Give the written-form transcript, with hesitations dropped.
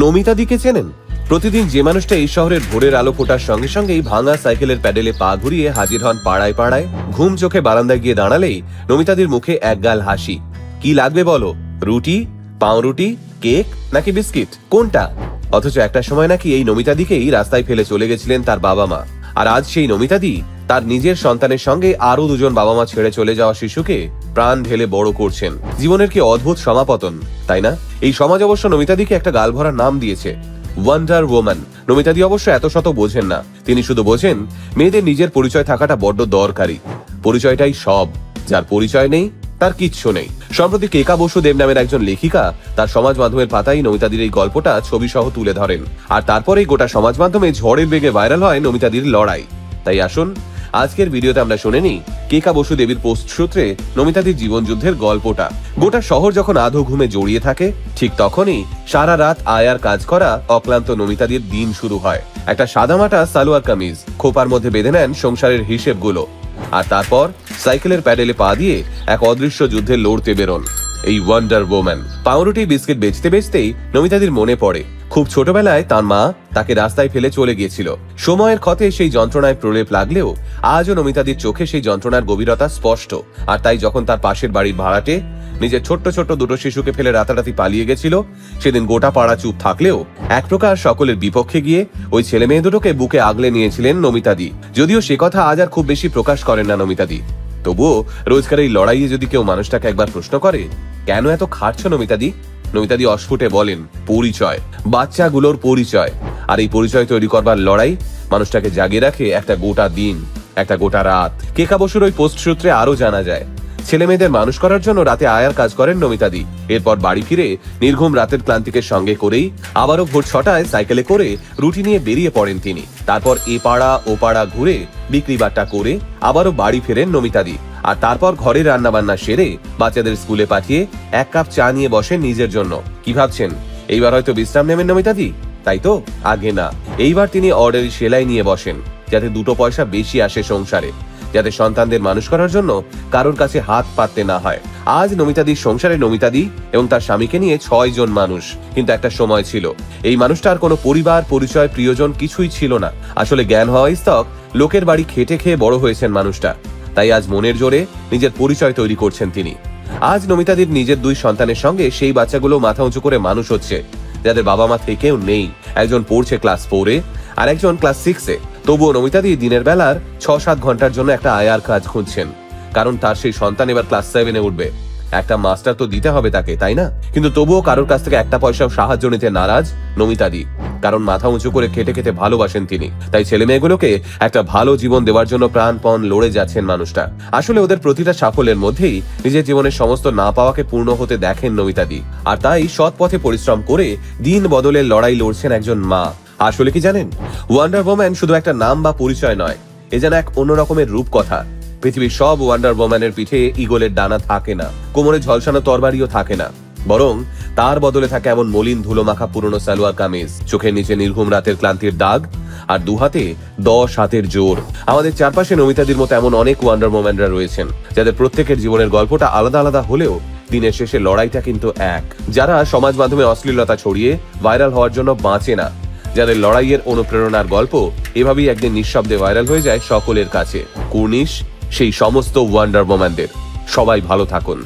নমিতাদিকে চেনেন? প্রতিদিন যে মানুষটা এই শহরের ভোরের আলো ফোটার সঙ্গে সঙ্গেই ভাঙা সাইকেলের প্যাডেলে পা ঘুরিয়ে হাজির হন পাড়ায় পাড়ায়, ঘুম চোখে বারান্দায় গিয়ে দাঁড়ালেই নমিতাদির মুখে একগাল হাসি। কি লাগবে বলো? রুটি, পাউরুটি, কেক নাকি বিস্কিট, কোনটা? অথচ একটা সময় নাকি এই নমিতাদিকেই রাস্তায় ফেলে চলে গেছিলেন তার বাবা মা। আর আজ সেই নমিতাদি তার নিজের সন্তানের সঙ্গে আরো দুজন বাবা মা ছেড়ে চলে যাওয়া শিশুকে প্রাণ ঢেলে বড় করছেন। জীবনের কি অদ্ভুত সমাপতন, তাই না? এই সমাজ অবশ্য নমিতাদিকে একটা গালভরা নাম দিয়েছে, ওয়ান্ডার ওম্যান। নমিতাদি অবশ্য এত শত বোঝেন না। তিনি শুধু বোঝেন মেয়েদের নিজের পরিচয় থাকাটা বড্ড দরকারি। পরিচয়টাই সব, যার পরিচয় নেই তার কিচ্ছু নেই। সম্প্রতি কেকা বসু দেব নামের একজন লেখিকা তার সমাজ মাধ্যমের পাতায় নমিতাদির এই গল্পটা ছবি সহ তুলে ধরেন। আর তারপরেই গোটা সমাজ মাধ্যমে ঝড়ের বেগে ভাইরাল হয় নমিতাদির লড়াই। তাই আসুন আজকের ভিডিওতে আমরা শুনে নিই কেকা বসু দেবীর পোস্ট সূত্রে নমিতাদির জীবন যুদ্ধের গল্পটা। গোটা শহর যখন আধো ঘুমে জড়িয়ে থাকে, ঠিক তখনই সারা রাত আয়ার কাজ করা অক্লান্ত নমিতাদির দিন শুরু হয়। একটা সাদামাটা সালোয়ার কামিজ খোপার মধ্যে বেঁধে নেন সংসারের হিসেবগুলো, আর তারপর সাইকেলের প্যাডেলে পা দিয়ে এক অদৃশ্য যুদ্ধে লড়তে বেরোন এই ওয়ান্ডার ওম্যান। পাউরুটি বিস্কিট বেচতে বেচতেই নমিতাদির মনে পড়ে খুব ছোটবেলায় তার মা তাকে রাস্তায় ফেলে চলে গিয়েছিল। সময়ের ক্ষতে সেই যন্ত্রণায় প্রলেপ লাগলেও আজও নমিতাদির চোখে সেই যন্ত্রণার গভীরতা স্পষ্ট। আর তাই যখন তার পাশের বাড়ির ভাড়াটে নিজের ছোট্ট ছোট্ট দুটো শিশুকে ফেলে রাতারাতি পালিয়ে গেছিল, সেদিন গোটা পাড়া চুপ থাকলেও এক প্রকার সকলের বিপক্ষে গিয়ে ওই ছেলে মেয়ে দুটোকে বুকে আগলে নিয়েছিলেন নমিতাদি। যদিও সে কথা আজ আর খুব বেশি প্রকাশ করেন না নমিতাদি, তবুও রোজকার এই লড়াইয়ে যদি কেউ মানুষটাকে একবার প্রশ্ন করে, কেন এত খাটছো নমিতাদি, নমিতাদি অস্ফুটে বলেন, পরিচয়, বাচ্চাগুলোর পরিচয়। আর এই পরিচয় তৈরি করবার লড়াই মানুষটাকে জাগিয়ে রাখে একটা গোটা দিন, একটা গোটা রাত। কেকা বসুর ওই পোস্ট সূত্রে আরো জানা যায়, ছেলে মেয়েদের মানুষ করার জন্য রাতে আয়ার কাজ করেন নমিতাদি। এরপর বাড়ি ফিরে নির্ঘুম রাতের ক্লান্তিকে সঙ্গে করেই আবারও ভোর 6টায় সাইকেলে করে রুটি নিয়ে বেরিয়ে পড়েন তিনি। তারপর এ পাড়া ও পাড়া ঘুরে বিক্রি বাট্টা করে আবারও বাড়ি ফেরেন নমিতাদি। আর তারপর ঘরে রান্না বান্না সেরে বাচ্চাদের স্কুলে পাঠিয়ে এক কাপ চা নিয়ে বসেন নিজের জন্য। কি ভাবছেন, এইবার হয়তো বিশ্রাম নেবেন নমিতাদি? তাই তো? আগে না, এইবার তিনি অর্ডারি সেলাই নিয়ে বসেন, যাতে দুটো পয়সা বেশি আসে সংসারে, যাতে সন্তানদের মানুষ করার জন্য কারোর কাছে হাত পাততে না হয়। আজ নমিতাদির সংসারে নমিতাদি এবং তার স্বামীকে নিয়ে 6 জন মানুষ। কিন্তু একটা সময় ছিল এই মানুষটার কোনো পরিবার, পরিচয়, প্রিয়জন কিছুই ছিল না। আসলে জ্ঞান হওয়া স্তক লোকের বাড়ি খেটে খেয়ে বড় হয়েছেন মানুষটা। তাই আজ মনের জোরে নিজের পরিচয় তৈরি করছেন তিনি। আজ নমিতাদির নিজের 2 সন্তানের সঙ্গে সেই বাচ্চাগুলো মাথা উঁচু করে মানুষ হচ্ছে, যাদের বাবা মা থেকেও নেই। একজন পড়ছে ক্লাস 4-এ আর একজন ক্লাস 6-এ। তবুও নমিতাদি দিনের বেলার 6-7 ঘন্টার জন্য একটা আয়ার কাজ খুঁজছেন, কারণ তার সেই সন্তান এবার ক্লাস 7-এ উঠবে। একটা মাস্টার তো দিতে হবে তাকে, তাই না? কিন্তু তবুও কারোর কাছ থেকে একটা পয়সাও সাহায্য নিতে নারাজ নমিতাদি, কারণ মাথা উঁচু করে খেটে খেটে ভালোবাসেন তিনি। তাই ছেলে মেয়েগুলোকে একটা ভালো জীবন দেওয়ার জন্য প্রাণপণ লড়ে যাচ্ছেন মানুষটা। আসলে ওদের প্রতিটা সাফল্যের মধ্যেই নিজের জীবনের সমস্ত না পাওয়াকে পূর্ণ হতে দেখেন নমিতাদি। আর তাই সৎ পথে পরিশ্রম করে দিন বদলের লড়াই লড়ছেন একজন মা। আসলে কি জানেন, ওয়ান্ডার ওম্যান শুধু একটা নাম বা পরিচয় নয়, এ যেন এক অন্য রকমের রূপকথা। পৃথিবীর সব ওয়ান্ডার ওম্যানের পিঠে ঈগলের ডানা থাকে না, কোমরে ঝলসানো তরবারিও থাকে না, বরং তার বদলে থাকে এমন মলিন ধুলো মাখা পুরনো সালোয়ার কামিজ, চোখের নিচে নির্ঘুম রাতের ক্লান্তির দাগ, আর 2 হাতে 10 হাতের জোর। আমাদের চারপাশে নমিতাদির মতো এমন অনেক ওয়ান্ডার ওম্যানরা রয়েছেন, যাদের প্রত্যেকের জীবনের গল্পটা আলাদা আলাদা হলেও দিনের শেষে লড়াইটা কিন্তু এক। যারা সমাজ মাধ্যমে অশ্লীলতা ছড়িয়ে ভাইরাল হওয়ার জন্য বাঁচে না, যাদের লড়াইয়ের অনুপ্রেরণার গল্প এভাবেই একদিন নিঃশব্দে ভাইরাল হয়ে যায় সকলের কাছে। কুর্নিশ সেই সমস্ত ওয়ান্ডার ওম্যানদের। সবাই ভালো থাকুন।